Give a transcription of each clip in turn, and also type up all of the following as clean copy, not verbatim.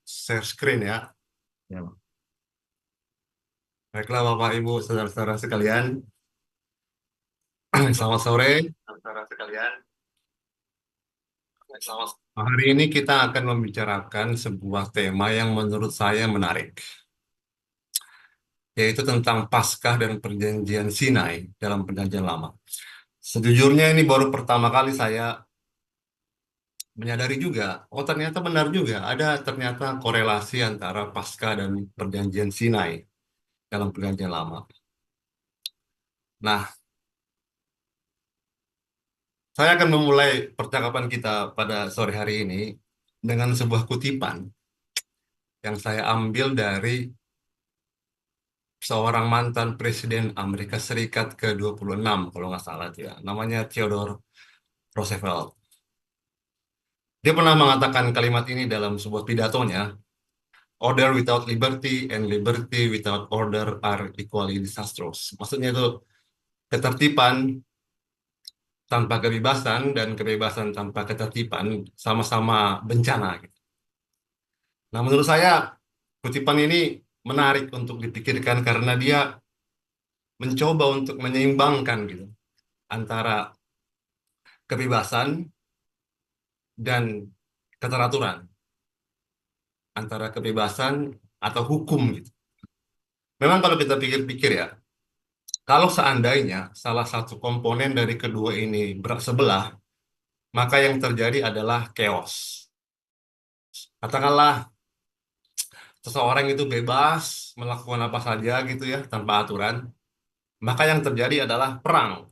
Share screen ya. Ya. Baiklah Bapak Ibu saudara-saudara sekalian, selamat sore. Saudara sekalian, hari ini kita akan membicarakan sebuah tema yang menurut saya menarik, yaitu tentang Paskah dan Perjanjian Sinai dalam Perjanjian Lama. Sejujurnya ini baru pertama kali saya menyadari juga, oh ternyata benar juga, ada ternyata korelasi antara Paskah dan Perjanjian Sinai dalam Perjanjian Lama. Nah, saya akan memulai percakapan kita pada sore hari ini dengan sebuah kutipan yang saya ambil dari seorang mantan Presiden Amerika Serikat ke-26, kalau nggak salah itu ya. Namanya Theodore Roosevelt. Dia pernah mengatakan kalimat ini dalam sebuah pidatonya, "Order without liberty and liberty without order are equally disastrous." Maksudnya itu ketertiban tanpa kebebasan dan kebebasan tanpa ketertiban sama-sama bencana, gitu. Nah, menurut saya kutipan ini menarik untuk dipikirkan karena dia mencoba untuk menyeimbangkan gitu antara kebebasan dan keteraturan, antara kebebasan atau hukum gitu. Memang kalau kita pikir-pikir ya, kalau seandainya salah satu komponen dari kedua ini bersebelah, maka yang terjadi adalah chaos. Katakanlah seseorang itu bebas melakukan apa saja gitu ya tanpa aturan, maka yang terjadi adalah perang.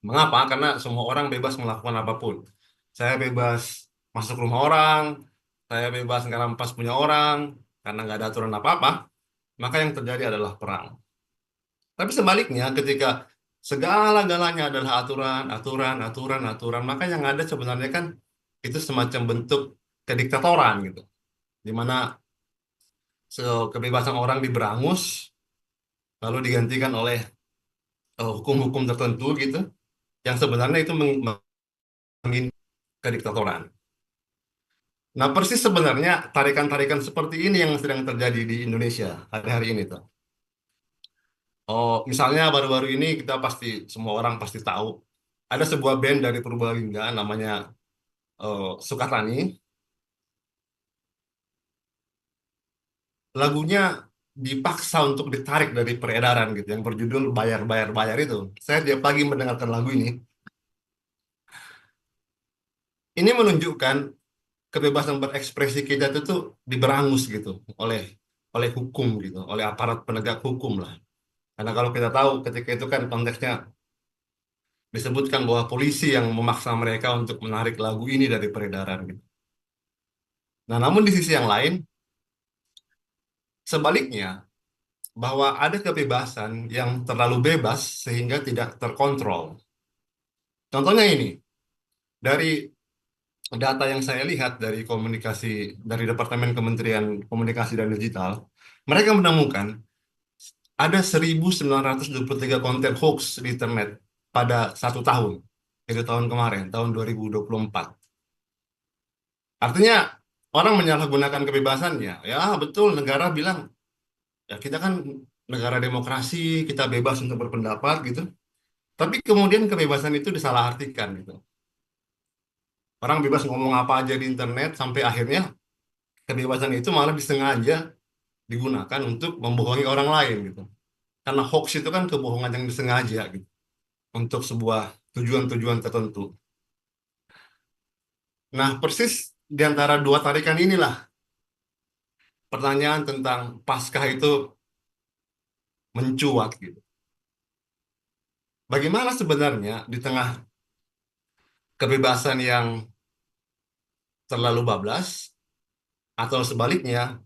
Mengapa? Karena semua orang bebas melakukan apapun. Saya bebas masuk rumah orang, saya bebas ngerampas punya orang, karena nggak ada aturan apa-apa, maka yang terjadi adalah perang. Tapi sebaliknya, ketika segala-galanya adalah aturan, aturan, aturan, aturan, maka yang ada sebenarnya kan itu semacam bentuk kediktatoran gitu, di mana kebebasan orang diberangus, lalu digantikan oleh hukum-hukum tertentu gitu, yang sebenarnya itu menghina kediktatoran. Nah, persis sebenarnya tarikan-tarikan seperti ini yang sedang terjadi di Indonesia hari-hari ini tuh. Oh, misalnya baru-baru ini kita pasti semua orang pasti tahu ada sebuah band dari Purbalingga namanya Sukatani. Lagunya dipaksa untuk ditarik dari peredaran gitu yang berjudul Bayar Bayar Bayar itu. Saya tiap pagi mendengarkan lagu ini. Ini menunjukkan kebebasan berekspresi kita itu tuh diberangus gitu oleh oleh hukum gitu, oleh aparat penegak hukum lah. Karena kalau kita tahu ketika itu kan konteksnya disebutkan bahwa polisi yang memaksa mereka untuk menarik lagu ini dari peredaran gitu. Nah, namun di sisi yang lain, sebaliknya, bahwa ada kebebasan yang terlalu bebas sehingga tidak terkontrol. Contohnya ini, dari data yang saya lihat dari komunikasi dari Departemen Kementerian Komunikasi dan Digital, mereka menemukan ada 1.923 konten hoax di internet pada satu tahun, itu tahun kemarin, tahun 2024. Artinya orang menyalahgunakan kebebasannya. Ya betul, negara bilang ya kita kan negara demokrasi, kita bebas untuk berpendapat gitu. Tapi kemudian kebebasan itu disalahartikan gitu. Orang bebas ngomong apa aja di internet sampai akhirnya kebebasan itu malah disengaja digunakan untuk membohongi orang lain gitu. Karena hoax itu kan kebohongan yang disengaja gitu untuk sebuah tujuan-tujuan tertentu. Nah, persis di antara dua tarikan inilah pertanyaan tentang Paskah itu mencuat gitu. Bagaimana sebenarnya di tengah kebebasan yang terlalu bablas atau sebaliknya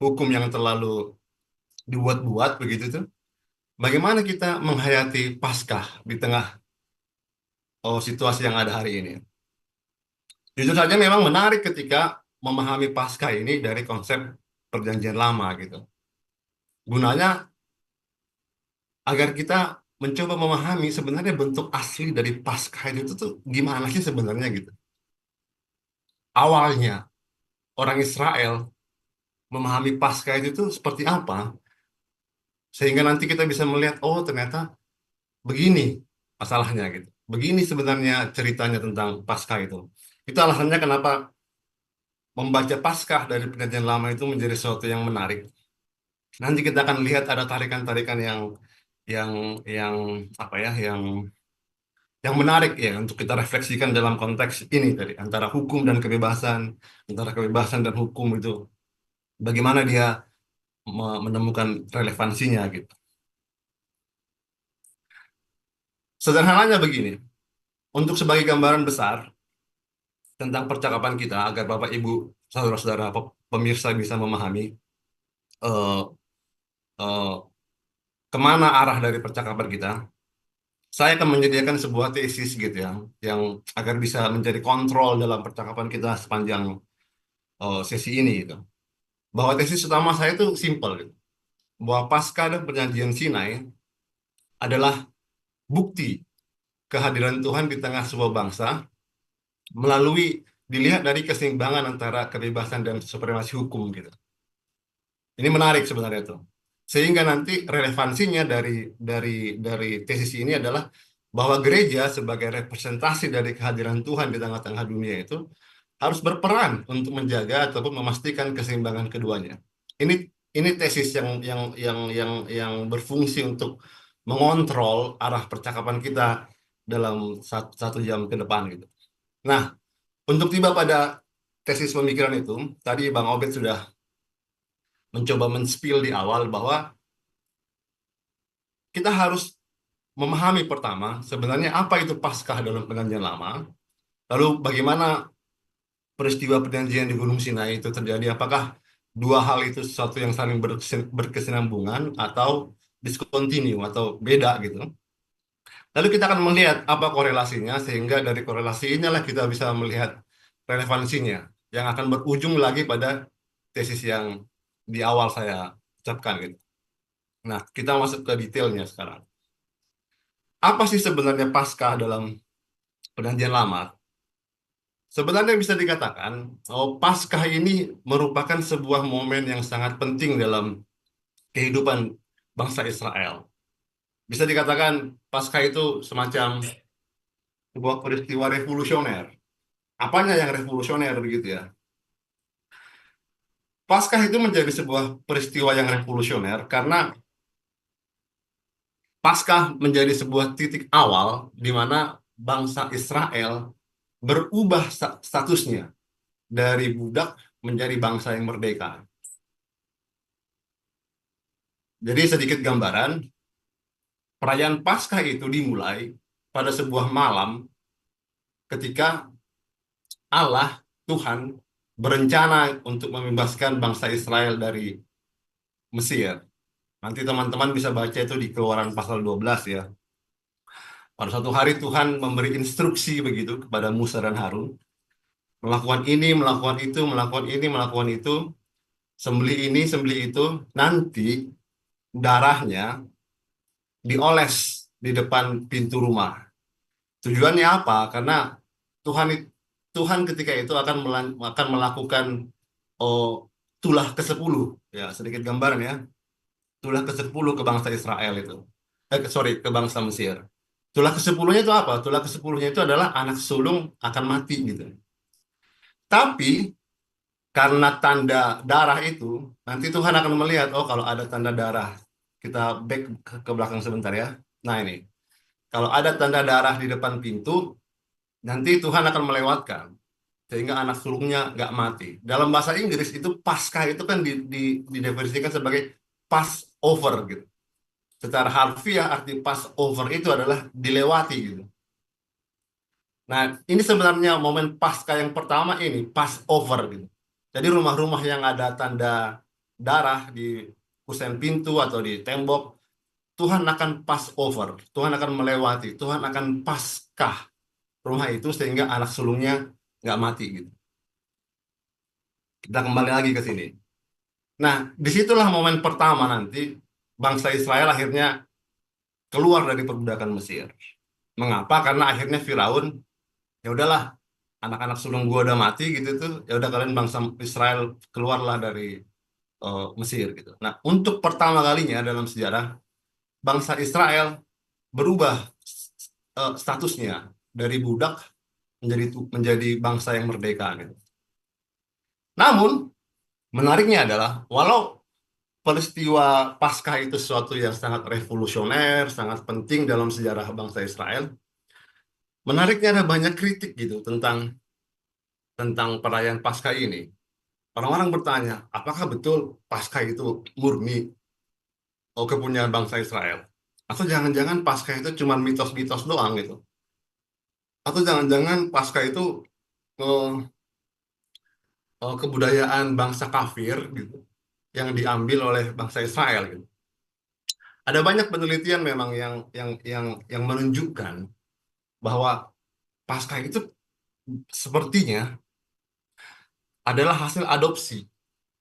hukum yang terlalu dibuat-buat begitu tuh? Bagaimana kita menghayati Paskah di tengah situasi yang ada hari ini? Jujur saja memang menarik ketika memahami Paskah ini dari konsep Perjanjian Lama gitu. Gunanya agar kita mencoba memahami sebenarnya bentuk asli dari Paskah itu tuh gimana sih sebenarnya gitu. Awalnya orang Israel memahami Paskah itu tuh seperti apa, sehingga nanti kita bisa melihat, oh ternyata begini masalahnya gitu. Begini sebenarnya ceritanya tentang Paskah itu. Itu alasannya kenapa membaca Paskah dari Perjanjian Lama itu menjadi sesuatu yang menarik. Nanti kita akan lihat ada tarikan-tarikan yang yang apa ya, yang menarik ya untuk kita refleksikan dalam konteks ini tadi antara hukum dan kebebasan, antara kebebasan dan hukum itu bagaimana dia menemukan relevansinya gitu. Sederhananya begini, untuk sebagai gambaran besar tentang percakapan kita agar Bapak Ibu saudara-saudara pemirsa bisa memahami eh, eh, kemana arah dari percakapan kita. Saya akan menyediakan sebuah tesis gitu ya, yang agar bisa menjadi kontrol dalam percakapan kita sepanjang sesi ini gitu. Bahwa tesis utama saya itu simpel gitu. Bahwa Paskah dan Perjanjian Sinai adalah bukti kehadiran Tuhan di tengah sebuah bangsa melalui dilihat dari keseimbangan antara kebebasan dan supremasi hukum gitu. Ini menarik sebenarnya itu. Sehingga nanti relevansinya dari dari tesis ini adalah bahwa gereja sebagai representasi dari kehadiran Tuhan di tengah-tengah dunia itu harus berperan untuk menjaga ataupun memastikan keseimbangan keduanya. Ini ini tesis yang berfungsi untuk mengontrol arah percakapan kita dalam satu jam ke depan gitu. Nah, untuk tiba pada tesis pemikiran itu, tadi Bang Obed sudah mencoba men-spill di awal bahwa kita harus memahami pertama sebenarnya apa itu Paskah dalam Perjanjian Lama, lalu bagaimana peristiwa perjanjian di Gunung Sinai itu terjadi, apakah dua hal itu sesuatu yang saling berkesinambungan atau discontinue atau beda gitu. Lalu kita akan melihat apa korelasinya sehingga dari korelasi inilah kita bisa melihat relevansinya yang akan berujung lagi pada tesis yang di awal saya ucapkan gitu. Nah, kita masuk ke detailnya sekarang. Apa sih sebenarnya Paskah dalam Perjanjian Lama? Sebenarnya bisa dikatakan, oh, Paskah ini merupakan sebuah momen yang sangat penting dalam kehidupan bangsa Israel. Bisa dikatakan Paskah itu semacam sebuah peristiwa revolusioner. Apanya yang revolusioner begitu ya? Paskah itu menjadi sebuah peristiwa yang revolusioner karena Paskah menjadi sebuah titik awal di mana bangsa Israel berubah statusnya dari budak menjadi bangsa yang merdeka. Jadi sedikit gambaran, perayaan Paskah itu dimulai pada sebuah malam ketika Allah, Tuhan, berencana untuk membebaskan bangsa Israel dari Mesir. Nanti teman-teman bisa baca itu di Keluaran pasal 12 ya. Pada suatu hari Tuhan memberi instruksi begitu kepada Musa dan Harun. Melakukan ini, melakukan itu, melakukan ini, melakukan itu. Sembelih ini, sembelih itu. Nanti darahnya dioles di depan pintu rumah. Tujuannya apa? Karena Tuhan Tuhan ketika itu akan melakukan oh, tulah ke-10 ya, sedikit gambaran ya. Tulah ke-10 ke bangsa Israel itu. Sorry, ke bangsa Mesir. Tulah ke-10-nya itu apa? Tulah ke-10-nya itu adalah anak sulung akan mati gitu. Tapi karena tanda darah itu, nanti Tuhan akan melihat, oh kalau ada tanda darah, kita back ke belakang sebentar ya. Nah ini, kalau ada tanda darah di depan pintu, nanti Tuhan akan melewatkan sehingga anak sulungnya nggak mati. Dalam bahasa Inggris itu Paskah itu kan didefinisikan sebagai Passover gitu. Secara harfiah arti Passover itu adalah dilewati gitu. Nah, ini sebenarnya momen Paskah yang pertama ini Passover gitu. Jadi rumah-rumah yang ada tanda darah di kusen pintu atau di tembok, Tuhan akan Passover, Tuhan akan melewati, Tuhan akan Paskah rumah itu sehingga anak sulungnya nggak mati gitu. Kita kembali lagi ke sini. Nah, disitulah momen pertama nanti bangsa Israel akhirnya keluar dari perbudakan Mesir. Mengapa? Karena akhirnya Firaun, ya udahlah, anak-anak sulung gua udah mati gitu tuh, ya udah kalian bangsa Israel keluarlah dari Mesir gitu. Nah, untuk pertama kalinya dalam sejarah bangsa Israel berubah statusnya dari budak menjadi bangsa yang merdeka gitu. Namun menariknya adalah walau peristiwa Paskah itu sesuatu yang sangat revolusioner, sangat penting dalam sejarah bangsa Israel, menariknya ada banyak kritik gitu tentang perayaan Paskah ini. Orang-orang bertanya, apakah betul Paskah itu murni kepunyaan bangsa Israel? Atau jangan-jangan Paskah itu cuma mitos-mitos doang gitu? Atau jangan-jangan Paskah itu eh, kebudayaan bangsa kafir gitu yang diambil oleh bangsa Israel gitu. Ada banyak penelitian memang yang menunjukkan bahwa Paskah itu sepertinya adalah hasil adopsi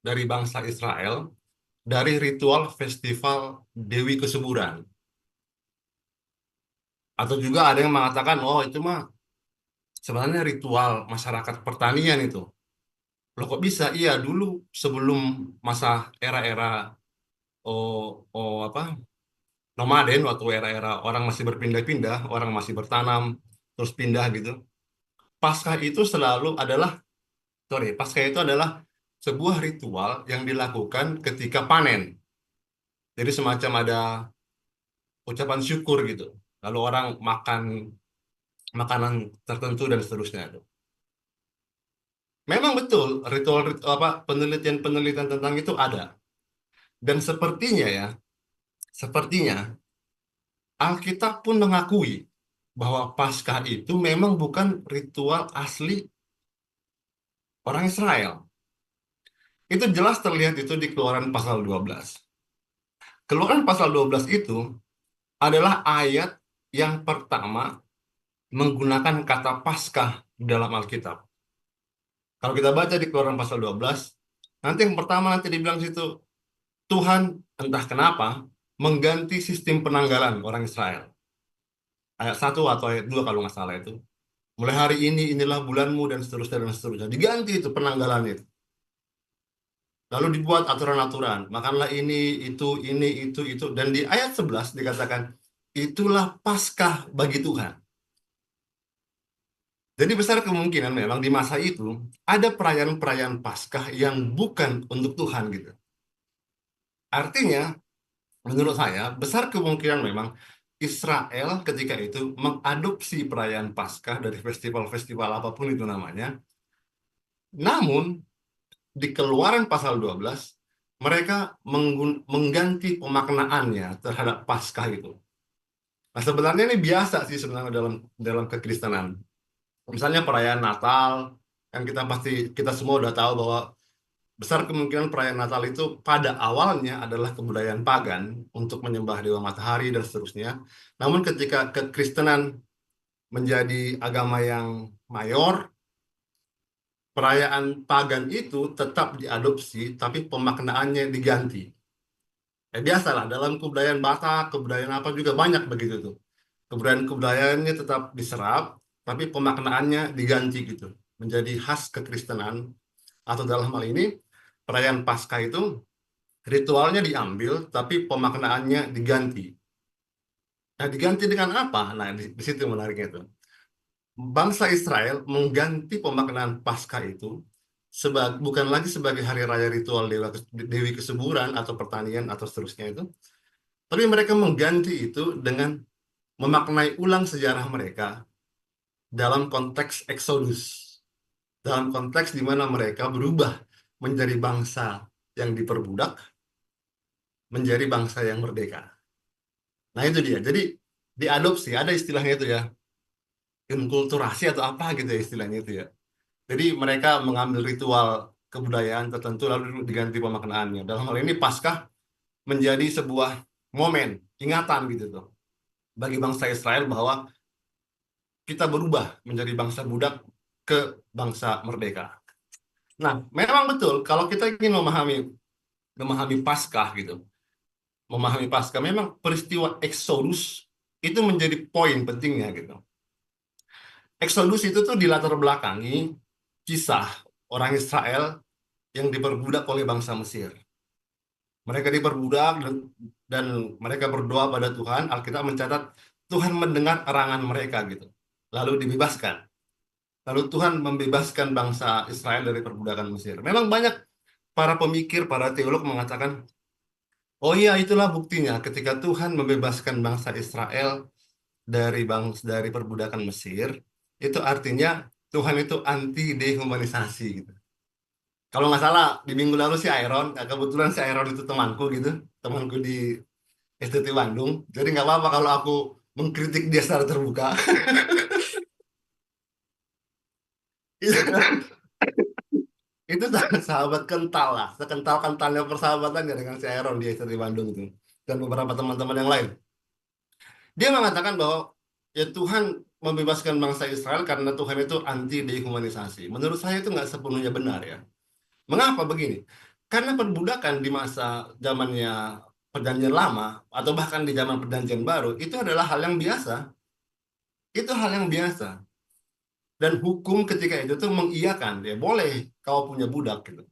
dari bangsa Israel dari ritual festival Dewi Kesuburan. Atau juga ada yang mengatakan, oh itu mah sebenarnya ritual masyarakat pertanian itu. Loh kok bisa? Iya, dulu sebelum masa era-era oh, apa nomaden, waktu era-era orang masih berpindah-pindah, orang masih bertanam terus pindah gitu. Paskah itu selalu adalah, sorry, Paskah itu adalah sebuah ritual yang dilakukan ketika panen. Jadi semacam ada ucapan syukur gitu. Lalu orang makan makanan tertentu dan seterusnya itu. Memang betul ritual, apa penelitian-penelitian tentang itu ada. Dan sepertinya Alkitab pun mengakui bahwa Paskah itu memang bukan ritual asli orang Israel. Itu jelas terlihat itu di Keluaran pasal 12. Keluaran pasal 12 itu adalah ayat yang pertama menggunakan kata Paskah di dalam Alkitab. Kalau kita baca di Keluaran pasal 12, nanti yang pertama nanti dibilang situ, Tuhan entah kenapa mengganti sistem penanggalan orang Israel. Ayat 1 atau ayat 2 kalau nggak salah itu. Mulai hari ini, inilah bulanmu, dan seterusnya, dan seterusnya. Diganti itu penanggalan itu. Lalu dibuat aturan-aturan. Makanlah ini, itu. Dan di ayat 11 dikatakan, itulah Paskah bagi Tuhan. Jadi besar kemungkinan memang di masa itu ada perayaan-perayaan Paskah yang bukan untuk Tuhan gitu. Artinya, menurut saya, besar kemungkinan memang Israel ketika itu mengadopsi perayaan Paskah dari festival-festival apapun itu namanya. Namun, di Keluaran pasal 12, mereka mengganti pemaknaannya terhadap Paskah itu. Nah, sebenarnya ini biasa sih sebenarnya dalam dalam kekristenan. Misalnya perayaan Natal, yang kita semua udah tahu bahwa besar kemungkinan perayaan Natal itu pada awalnya adalah kebudayaan pagan untuk menyembah dewa matahari dan seterusnya. Namun ketika kekristenan menjadi agama yang mayor, perayaan pagan itu tetap diadopsi, tapi pemaknaannya diganti. Ya biasalah, dalam kebudayaan Batak, kebudayaan apa juga banyak begitu tuh. Kebudayaan-kebudayaannya tetap diserap, tapi pemaknaannya diganti gitu. Menjadi khas kekristenan, atau dalam hal ini, perayaan Paskah itu ritualnya diambil, tapi pemaknaannya diganti. Nah, diganti dengan apa? Nah, di situ menariknya itu. Bangsa Israel mengganti pemaknaan Paskah itu bukan lagi sebagai hari raya ritual Dewi Kesuburan atau pertanian atau seterusnya itu, tapi mereka mengganti itu dengan memaknai ulang sejarah mereka dalam konteks Exodus, dalam konteks di mana mereka berubah menjadi bangsa yang diperbudak, menjadi bangsa yang merdeka. Nah itu dia. Jadi diadopsi, ada istilahnya itu ya, inkulturasi atau apa gitu ya istilahnya itu ya. Jadi mereka mengambil ritual kebudayaan tertentu lalu diganti pemaknaannya. Dalam hal ini Paskah menjadi sebuah momen, ingatan gitu tuh bagi bangsa Israel bahwa kita berubah menjadi bangsa budak ke bangsa merdeka. Nah, memang betul kalau kita ingin memahami Paskah gitu, memahami Paskah memang peristiwa Exodus itu menjadi poin pentingnya gitu. Exodus itu tuh dilatar belakangi kisah orang Israel yang diperbudak oleh bangsa Mesir. Mereka diperbudak dan mereka berdoa pada Tuhan. Alkitab mencatat Tuhan mendengar erangan mereka gitu. Lalu dibebaskan. Lalu Tuhan membebaskan bangsa Israel dari perbudakan Mesir. Memang banyak para pemikir, para teolog mengatakan, oh iya itulah buktinya ketika Tuhan membebaskan bangsa Israel dari perbudakan Mesir, itu artinya Tuhan itu anti dehumanisasi gitu. Kalau nggak salah di minggu lalu si Iron, kebetulan si Iron itu temanku gitu, temanku di STT Bandung. Jadi nggak apa-apa kalau aku mengkritik dia secara terbuka. Itu sahabat kental lah, sekental-kentalnya persahabatannya dengan si Iron di STT Bandung itu. Dan beberapa teman-teman yang lain. Dia mengatakan bahwa ya Tuhan membebaskan bangsa Israel karena Tuhan itu anti dehumanisasi. Menurut saya itu nggak sepenuhnya benar ya. Mengapa begini? Karena perbudakan di masa zamannya Perjanjian Lama atau bahkan di zaman Perjanjian Baru itu adalah hal yang biasa. Itu hal yang biasa. Dan hukum ketika itu tuh mengiyakan, ya boleh kau punya budak gitu.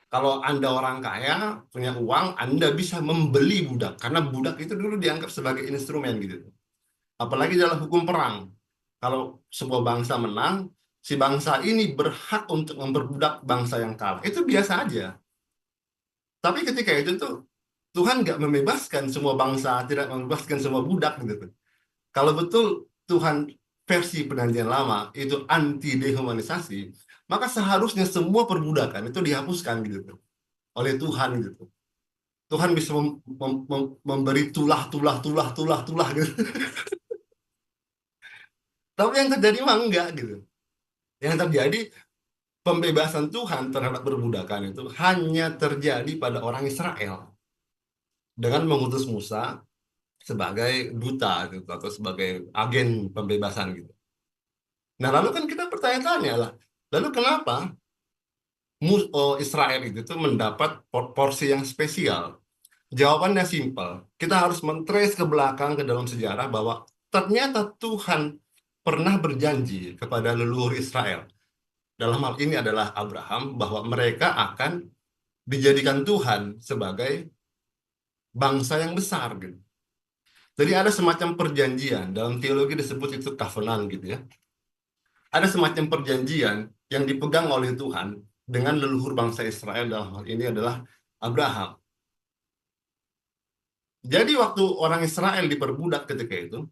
Kalau Anda orang kaya, punya uang, Anda bisa membeli budak karena budak itu dulu dianggap sebagai instrumen gitu. Apalagi dalam hukum perang. Kalau sebuah bangsa menang, si bangsa ini berhak untuk memperbudak bangsa yang kalah. Itu biasa aja. Tapi ketika itu tuh Tuhan nggak membebaskan semua bangsa, tidak membebaskan semua budak gitu. Kalau betul Tuhan versi Perjanjian Lama itu anti dehumanisasi, maka seharusnya semua perbudakan itu dihapuskan gitu oleh Tuhan gitu. Tuhan bisa memberi tulah gitu. Tapi yang terjadi mah enggak gitu. Yang terjadi pembebasan Tuhan terhadap perbudakan itu hanya terjadi pada orang Israel dengan mengutus Musa sebagai duta gitu, atau sebagai agen pembebasan gitu. Nah, lalu kan kita bertanya-tanya lah, lalu kenapa Israel itu tuh mendapat porsi yang spesial? Jawabannya simpel. Kita harus mentrace ke belakang ke dalam sejarah bahwa ternyata Tuhan pernah berjanji kepada leluhur Israel. Dalam hal ini adalah Abraham bahwa mereka akan dijadikan Tuhan sebagai bangsa yang besar gitu. Jadi ada semacam perjanjian, dalam teologi disebut itu covenant gitu ya. Ada semacam perjanjian yang dipegang oleh Tuhan dengan leluhur bangsa Israel, dalam hal ini adalah Abraham. Jadi waktu orang Israel diperbudak ketika itu,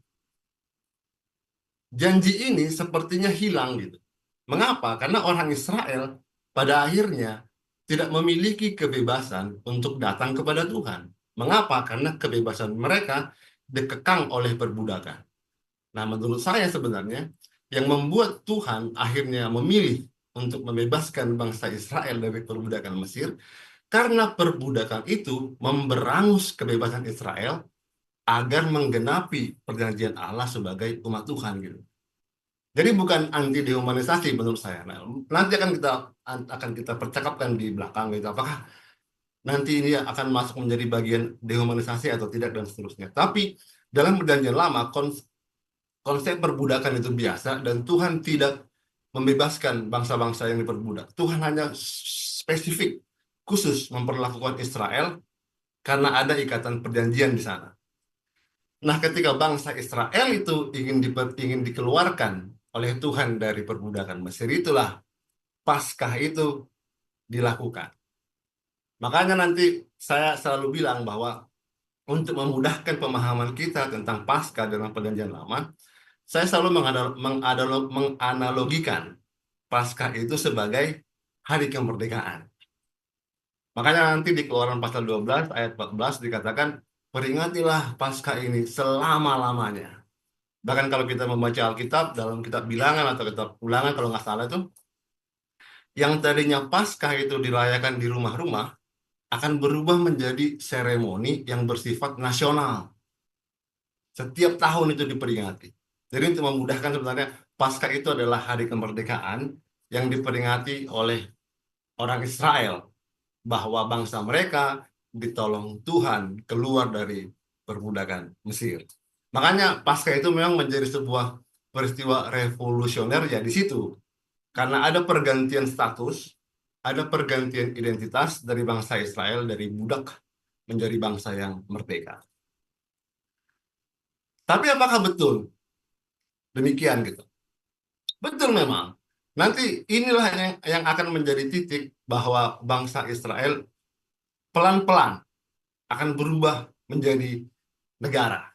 janji ini sepertinya hilang gitu. Mengapa? Karena orang Israel pada akhirnya tidak memiliki kebebasan untuk datang kepada Tuhan. Mengapa? Karena kebebasan mereka dikekang oleh perbudakan. Nah, menurut saya sebenarnya yang membuat Tuhan akhirnya memilih untuk membebaskan bangsa Israel dari perbudakan Mesir, karena perbudakan itu memberangus kebebasan Israel agar menggenapi perjanjian Allah sebagai umat Tuhan gitu. Jadi bukan anti dehumanisasi menurut saya. Nah, nanti akan kita percakapkan di belakang gitu. Apakah nanti ini akan masuk menjadi bagian dehumanisasi atau tidak dan seterusnya. Tapi dalam perjanjian lama konsep perbudakan itu biasa dan Tuhan tidak membebaskan bangsa-bangsa yang diperbudak. Tuhan hanya spesifik khusus memperlakukan Israel karena ada ikatan perjanjian di sana. Nah, ketika bangsa Israel itu ingin dikeluarkan oleh Tuhan dari perbudakan Mesir, itulah Paskah itu dilakukan. Makanya nanti saya selalu bilang bahwa untuk memudahkan pemahaman kita tentang Paskah dalam Perjanjian Lama, saya selalu menganalogikan Paskah itu sebagai hari kemerdekaan. Makanya nanti di Keluaran pasal 12 ayat 14 dikatakan, peringatilah Paskah ini selama-lamanya. Bahkan kalau kita membaca Alkitab, dalam kitab Bilangan atau kitab Ulangan kalau nggak salah itu, yang tadinya Paskah itu dirayakan di rumah-rumah, akan berubah menjadi seremoni yang bersifat nasional. Setiap tahun itu diperingati. Jadi untuk memudahkan sebenarnya, Paskah itu adalah hari kemerdekaan yang diperingati oleh orang Israel, bahwa bangsa mereka ditolong Tuhan keluar dari perbudakan Mesir. Makanya Paskah itu memang menjadi sebuah peristiwa revolusioner ya di situ. Karena ada pergantian status, ada pergantian identitas dari bangsa Israel dari budak menjadi bangsa yang merdeka. Tapi apakah betul demikian gitu? Betul memang. Nanti inilah yang akan menjadi titik bahwa bangsa Israel pelan-pelan akan berubah menjadi negara.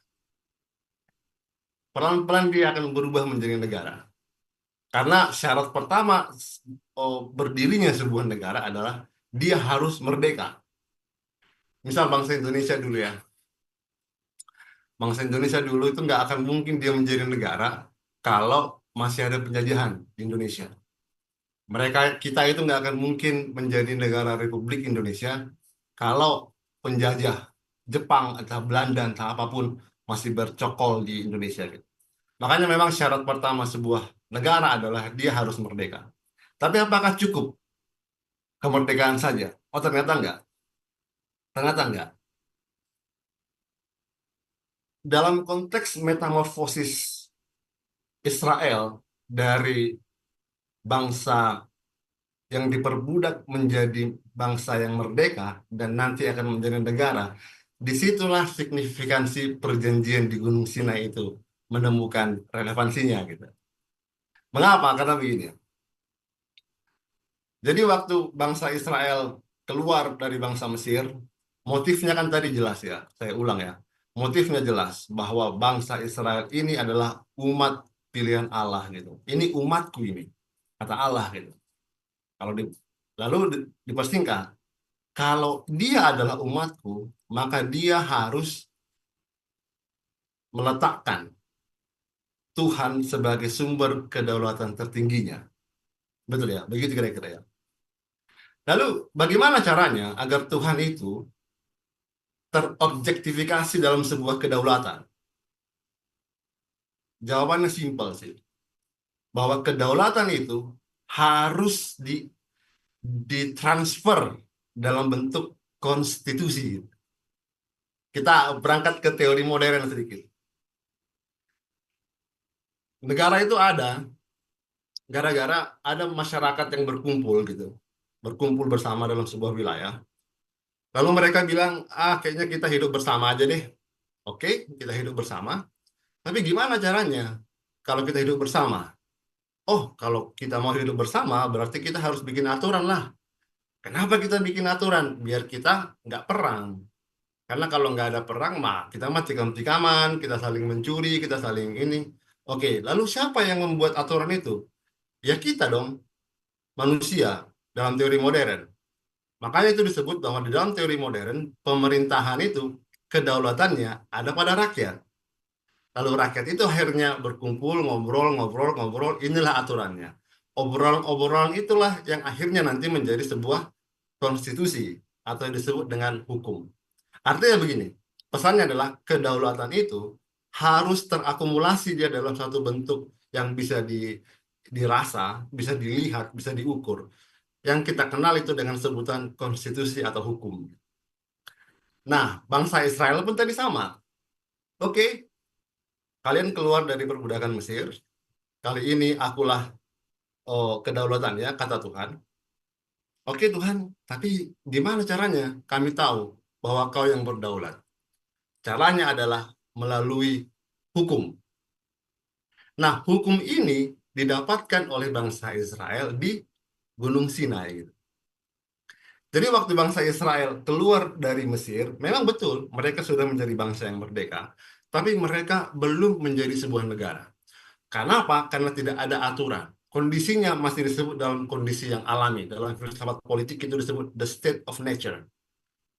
Pelan-pelan dia akan berubah menjadi negara. Karena syarat pertama berdirinya sebuah negara adalah dia harus merdeka. Misal bangsa Indonesia dulu ya. Bangsa Indonesia dulu itu nggak akan mungkin dia menjadi negara kalau masih ada penjajahan di Indonesia. Kita itu nggak akan mungkin menjadi negara Republik Indonesia kalau penjajah Jepang atau Belanda atau apapun masih bercokol di Indonesia gitu. Makanya memang syarat pertama sebuah negara adalah dia harus merdeka. Tapi apakah cukup kemerdekaan saja? Oh ternyata enggak. Ternyata enggak. Dalam konteks metamorfosis Israel dari bangsa yang diperbudak menjadi bangsa yang merdeka dan nanti akan menjadi negara, disitulah signifikansi perjanjian di Gunung Sinai itu menemukan relevansinya gitu. Mengapa? Karena begini. Jadi waktu bangsa Israel keluar dari bangsa Mesir, motifnya kan tadi jelas ya, saya ulang ya. Motifnya jelas bahwa bangsa Israel ini adalah umat pilihan Allah gitu. Ini umatku ini, kata Allah gitu. Kalau di, lalu dipersingkat, kalau dia adalah umatku, maka dia harus meletakkan Tuhan sebagai sumber kedaulatan tertingginya. Betul ya? Begitu kira-kira ya. Lalu bagaimana caranya agar Tuhan itu terobjektifikasi dalam sebuah kedaulatan? Jawabannya simpel sih. Bahwa kedaulatan itu harus ditransfer dalam bentuk konstitusi. Kita berangkat ke teori modern sedikit. Negara itu ada gara-gara ada masyarakat yang berkumpul gitu. Berkumpul bersama dalam sebuah wilayah. Lalu mereka bilang, kayaknya kita hidup bersama aja deh. Oke, kita hidup bersama. Tapi gimana caranya kalau kita hidup bersama? Oh, kalau kita mau hidup bersama, berarti kita harus bikin aturan lah. Kenapa kita bikin aturan? Biar kita nggak perang. Karena kalau nggak ada perang, mah kita mah tikam-tikaman, kita saling mencuri, kita saling ini. Oke, lalu siapa yang membuat aturan itu? Ya kita dong, manusia dalam teori modern. Makanya itu disebut bahwa di dalam teori modern, pemerintahan itu kedaulatannya ada pada rakyat. Lalu rakyat itu akhirnya berkumpul, ngobrol, ngobrol, ngobrol, inilah aturannya. Obrolan-obrolan itulah yang akhirnya nanti menjadi sebuah konstitusi atau yang disebut dengan hukum. Artinya begini, pesannya adalah kedaulatan itu harus terakumulasi dia dalam satu bentuk yang bisa dirasa, bisa dilihat, bisa diukur. Yang kita kenal itu dengan sebutan konstitusi atau hukum. Nah, bangsa Israel pun tadi sama. Oke, kalian keluar dari perbudakan Mesir. Kali ini akulah kedaulatan ya, kata Tuhan. Oke Tuhan, tapi gimana caranya? Kami tahu bahwa kau yang berdaulat. Caranya adalah melalui hukum. Nah, hukum ini didapatkan oleh bangsa Israel di Gunung Sinai. Jadi waktu bangsa Israel keluar dari Mesir, memang betul mereka sudah menjadi bangsa yang merdeka, tapi mereka belum menjadi sebuah negara. Karena apa? Karena tidak ada aturan. Kondisinya masih disebut dalam kondisi yang alami. Dalam filsafat politik itu disebut the state of nature.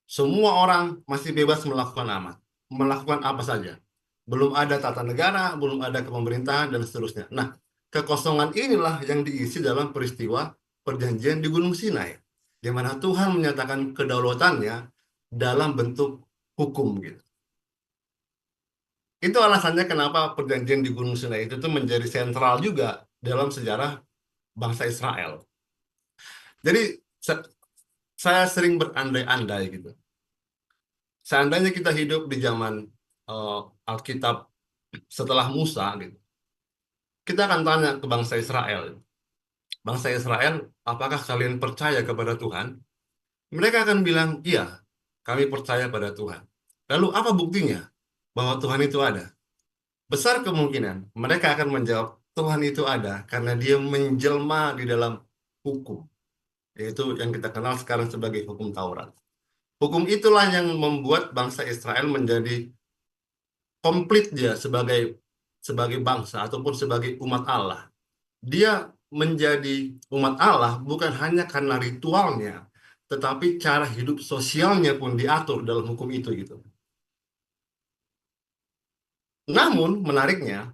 Semua orang masih bebas melakukan apa saja. Belum ada tata negara, belum ada kepemerintahan, dan seterusnya. Nah, kekosongan inilah yang diisi dalam peristiwa perjanjian di Gunung Sinai, di mana Tuhan menyatakan kedaulatannya dalam bentuk hukum gitu. Itu alasannya kenapa perjanjian di Gunung Sinai itu tuh menjadi sentral juga dalam sejarah bangsa Israel. Jadi saya sering berandai-andai gitu. Seandainya kita hidup di zaman eh, Alkitab setelah Musa gitu. Kita akan tanya ke bangsa Israel. Bangsa Israel, apakah kalian percaya kepada Tuhan? Mereka akan bilang, iya, kami percaya pada Tuhan. Lalu apa buktinya bahwa Tuhan itu ada? Besar kemungkinan mereka akan menjawab, Tuhan itu ada karena dia menjelma di dalam hukum, yaitu yang kita kenal sekarang sebagai hukum Taurat. Hukum itulah yang membuat bangsa Israel menjadi komplit dia sebagai sebagai bangsa ataupun sebagai umat Allah. Dia menjadi umat Allah bukan hanya karena ritualnya, tetapi cara hidup sosialnya pun diatur dalam hukum itu gitu. Namun menariknya,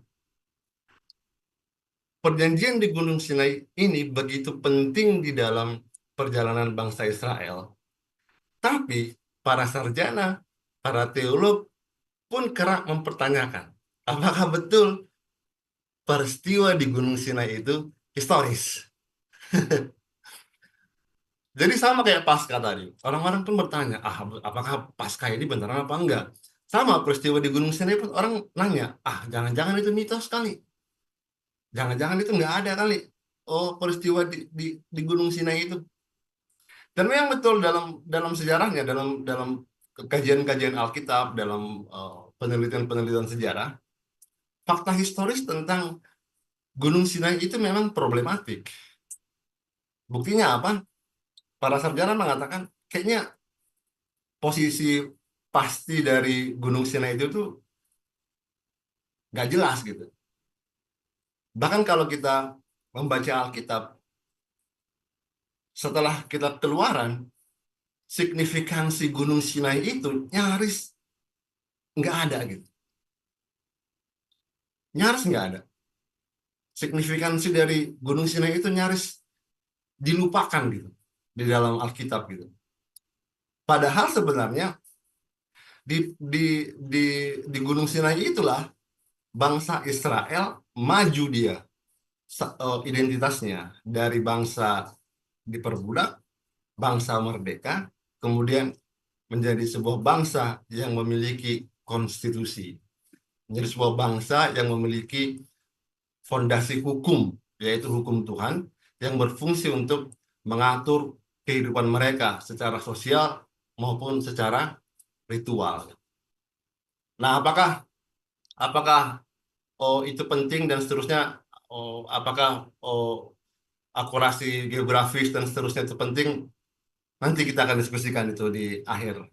perjanjian di Gunung Sinai ini begitu penting di dalam perjalanan bangsa Israel. Tapi para sarjana, para teolog pun kerap mempertanyakan, apakah betul peristiwa di Gunung Sinai itu historis? Jadi sama kayak Paskah tadi. Orang-orang pun bertanya, apakah Paskah ini beneran apa enggak? Sama peristiwa di Gunung Sinai pun orang nanya, jangan-jangan itu mitos kali. Jangan-jangan itu nggak ada kali. Oh, peristiwa di Gunung Sinai itu. Dan memang betul dalam dalam sejarahnya, dalam dalam kajian-kajian Alkitab, dalam penelitian-penelitian sejarah, fakta historis tentang Gunung Sinai itu memang problematik. Buktinya apa? Para sarjana mengatakan, kayaknya posisi pasti dari Gunung Sinai itu tuh nggak jelas gitu. Bahkan kalau kita membaca Alkitab, setelah kita keluaran, signifikansi Gunung Sinai itu nyaris nggak ada gitu. Nyaris nggak ada. Signifikansi dari Gunung Sinai itu nyaris dilupakan gitu di dalam Alkitab gitu. Padahal sebenarnya di di di di Gunung Sinai itulah bangsa Israel maju dia identitasnya dari bangsa diperbudak, bangsa merdeka, kemudian menjadi sebuah bangsa yang memiliki konstitusi, menjadi sebuah bangsa yang memiliki fondasi hukum, yaitu hukum Tuhan, yang berfungsi untuk mengatur kehidupan mereka secara sosial maupun secara ritual. Nah, apakah apakah itu penting dan seterusnya? Apakah akurasi geografis dan seterusnya itu penting? Nanti kita akan diskusikan itu di akhir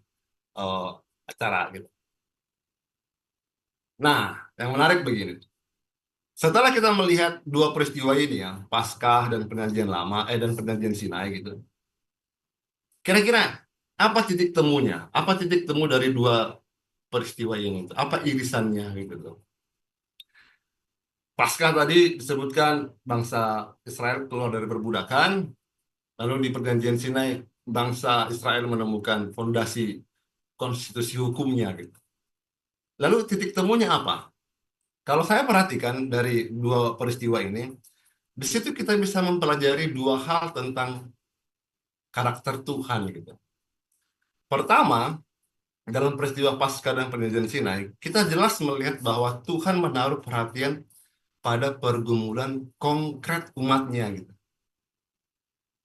oh, acara gitu. Nah, yang menarik begini. Setelah kita melihat dua peristiwa ini ya, Paskah dan Perjanjian Lama, dan Perjanjian Sinai gitu. Kira-kira apa titik temunya? Apa titik temu dari dua peristiwa ini? Apa irisannya gitu tuh? Paskah tadi disebutkan bangsa Israel keluar dari perbudakan, lalu di Perjanjian Sinai bangsa Israel menemukan fondasi konstitusi hukumnya gitu. Lalu titik temunya apa? Kalau saya perhatikan dari dua peristiwa ini, di situ kita bisa mempelajari dua hal tentang karakter Tuhan gitu. Pertama, dalam peristiwa Paskah dan Perjanjian Sinai, kita jelas melihat bahwa Tuhan menaruh perhatian pada pergumulan konkret umatnya gitu.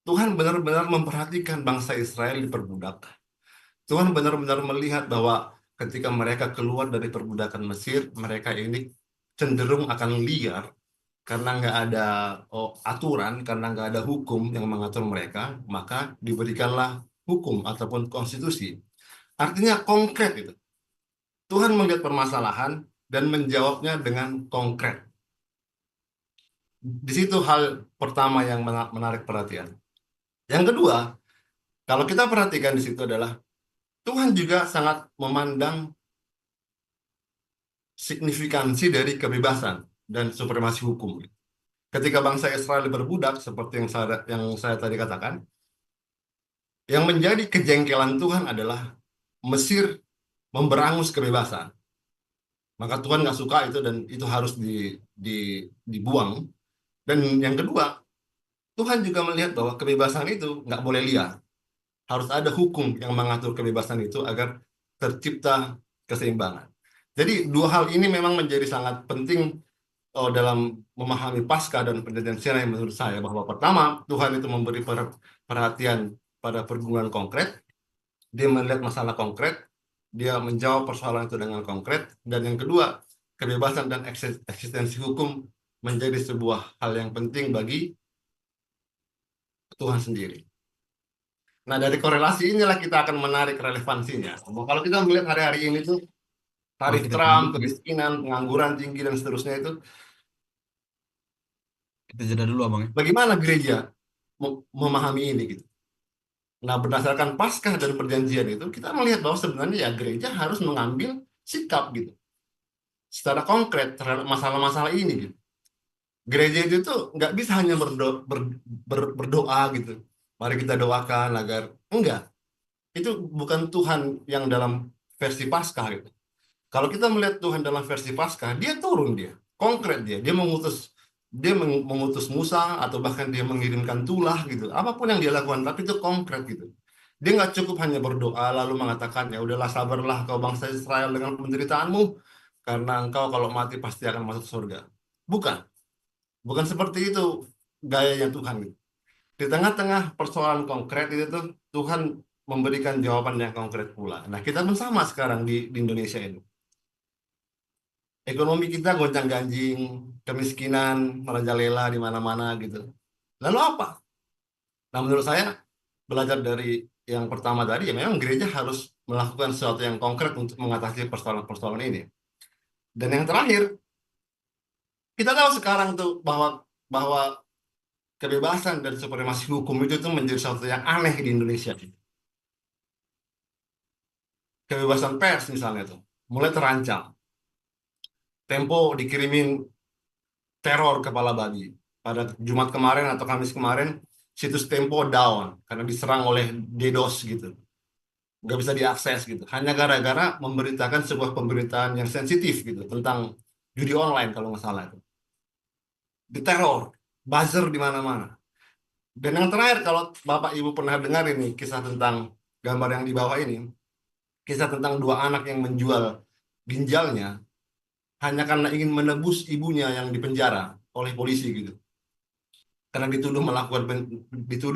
Tuhan benar-benar memperhatikan bangsa Israel diperbudak. Tuhan benar-benar melihat bahwa ketika mereka keluar dari perbudakan Mesir, mereka ini cenderung akan liar karena nggak ada aturan, karena nggak ada hukum yang mengatur mereka, maka diberikanlah hukum ataupun konstitusi. Artinya konkret itu. Tuhan melihat permasalahan dan menjawabnya dengan konkret. Di situ hal pertama yang menarik perhatian. Yang kedua, kalau kita perhatikan di situ adalah Tuhan juga sangat memandang signifikansi dari kebebasan dan supremasi hukum. Ketika bangsa Israel berbudak, seperti yang saya tadi katakan, yang menjadi kejengkelan Tuhan adalah Mesir memberangus kebebasan. Maka Tuhan nggak suka itu dan itu harus di, dibuang. Dan yang kedua, Tuhan juga melihat bahwa kebebasan itu nggak boleh liar. Harus ada hukum yang mengatur kebebasan itu agar tercipta keseimbangan. Jadi dua hal ini memang menjadi sangat penting dalam memahami Paskah dan perjanjian Sinai menurut saya bahwa pertama Tuhan itu memberi perhatian pada pergumulan konkret, dia melihat masalah konkret, dia menjawab persoalan itu dengan konkret, dan yang kedua kebebasan dan eksistensi hukum menjadi sebuah hal yang penting bagi Tuhan sendiri. Nah, dari korelasi inilah kita akan menarik relevansinya. Kalau kita melihat hari-hari ini tuh Kalau tarif kita jeda Trump, dulu, Bang, ya. kemiskinan, pengangguran tinggi dan seterusnya itu, Kita jeda dulu, Abang, ya. bagaimana gereja memahami ini gitu. Nah, berdasarkan Paskah dan perjanjian itu, kita melihat bahwa sebenarnya ya gereja harus mengambil sikap gitu, secara konkret terhadap masalah-masalah ini gitu. Gereja itu tuh nggak bisa hanya berdoa gitu. Mari kita doakan agar enggak. Itu bukan Tuhan yang dalam versi Paskah gitu. Kalau kita melihat Tuhan dalam versi Paskah, dia turun dia, konkret dia mengutus Musa atau bahkan dia mengirimkan tulah gitu. Apapun yang dia lakukan, tapi itu konkret gitu. Dia nggak cukup hanya berdoa lalu mengatakan ya udahlah sabarlah kau bangsa Israel dengan penderitaanmu karena engkau kalau mati pasti akan masuk surga. Bukan, bukan seperti itu gayanya Tuhan gitu. Di tengah-tengah persoalan konkret itu tuh Tuhan memberikan jawaban yang konkret pula. Nah, kita pun sama sekarang di Indonesia ini. Ekonomi kita gonjang-ganjing, kemiskinan merajalela di mana-mana gitu. Lalu apa? Nah, menurut saya belajar dari yang pertama tadi ya memang gereja harus melakukan sesuatu yang konkret untuk mengatasi persoalan-persoalan ini. Dan yang terakhir, kita tahu sekarang tuh bahwa bahwa kebebasan dan supremasi hukum itu tuh menjadi sesuatu yang aneh di Indonesia. Kebebasan pers misalnya tuh mulai terancam. Tempo dikirimin teror kepala babi. Pada Jumat kemarin atau Kamis kemarin, situs Tempo down karena diserang oleh DDoS gitu. Nggak bisa diakses gitu. Hanya gara-gara memberitakan sebuah pemberitaan yang sensitif gitu tentang judi online kalau nggak salah itu. Diteror, buzzer di mana-mana. Dan yang terakhir kalau Bapak Ibu pernah dengar ini kisah tentang gambar yang di bawah ini, kisah tentang dua anak yang menjual ginjalnya hanya karena ingin menebus ibunya yang dipenjara oleh polisi gitu. Karena dituduh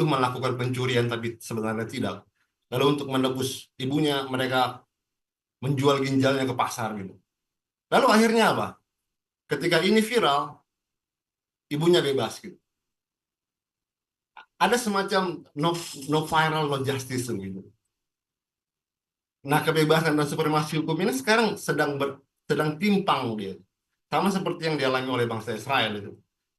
melakukan pencurian tapi sebenarnya tidak. Lalu untuk menebus ibunya mereka menjual ginjalnya ke pasar gitu. Lalu akhirnya apa? Ketika ini viral, ibunya bebas gitu. Ada semacam no, no viral no justice gitu. Nah, kebebasan dan supremasi hukum ini sekarang sedang timpang dia. Sama seperti yang dialami oleh bangsa Israel itu.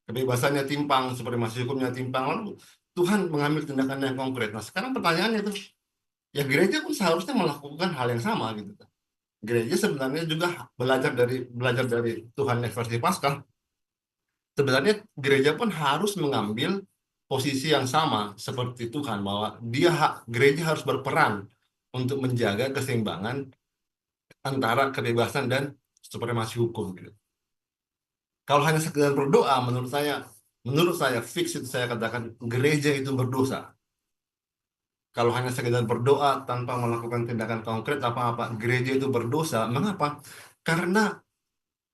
Kebebasannya timpang, supremasi hukumnya timpang. Lalu Tuhan mengambil tindakan yang konkret. Nah, sekarang pertanyaannya itu, ya gereja pun seharusnya melakukan hal yang sama gitu. Gereja sebenarnya juga belajar dari Tuhan yang versi Paskah. Sebenarnya gereja pun harus mengambil posisi yang sama seperti Tuhan bahwa gereja harus berperan untuk menjaga keseimbangan antara kebebasan dan supremasi hukum gitu. Kalau hanya sekedar berdoa menurut saya fix itu saya katakan gereja itu berdosa. Kalau hanya sekedar berdoa tanpa melakukan tindakan konkret apa-apa, gereja itu berdosa. Mengapa? Karena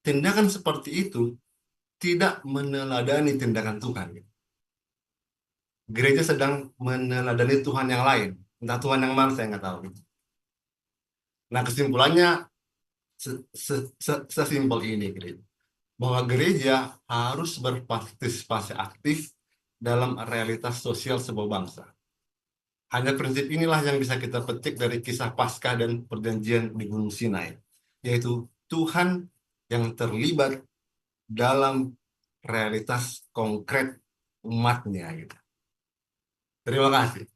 tindakan seperti itu tidak meneladani tindakan Tuhan. Gereja sedang meneladani Tuhan yang lain. Entah Tuhan yang mana, saya nggak tahu. Nah, kesimpulannya sesimpel ini, gereja. Bahwa gereja harus berpartisipasi aktif dalam realitas sosial sebuah bangsa. Hanya prinsip inilah yang bisa kita petik dari kisah Paskah dan perjanjian di Gunung Sinai. Yaitu Tuhan yang terlibat dalam realitas konkret umatnya. Gitu. Terima kasih.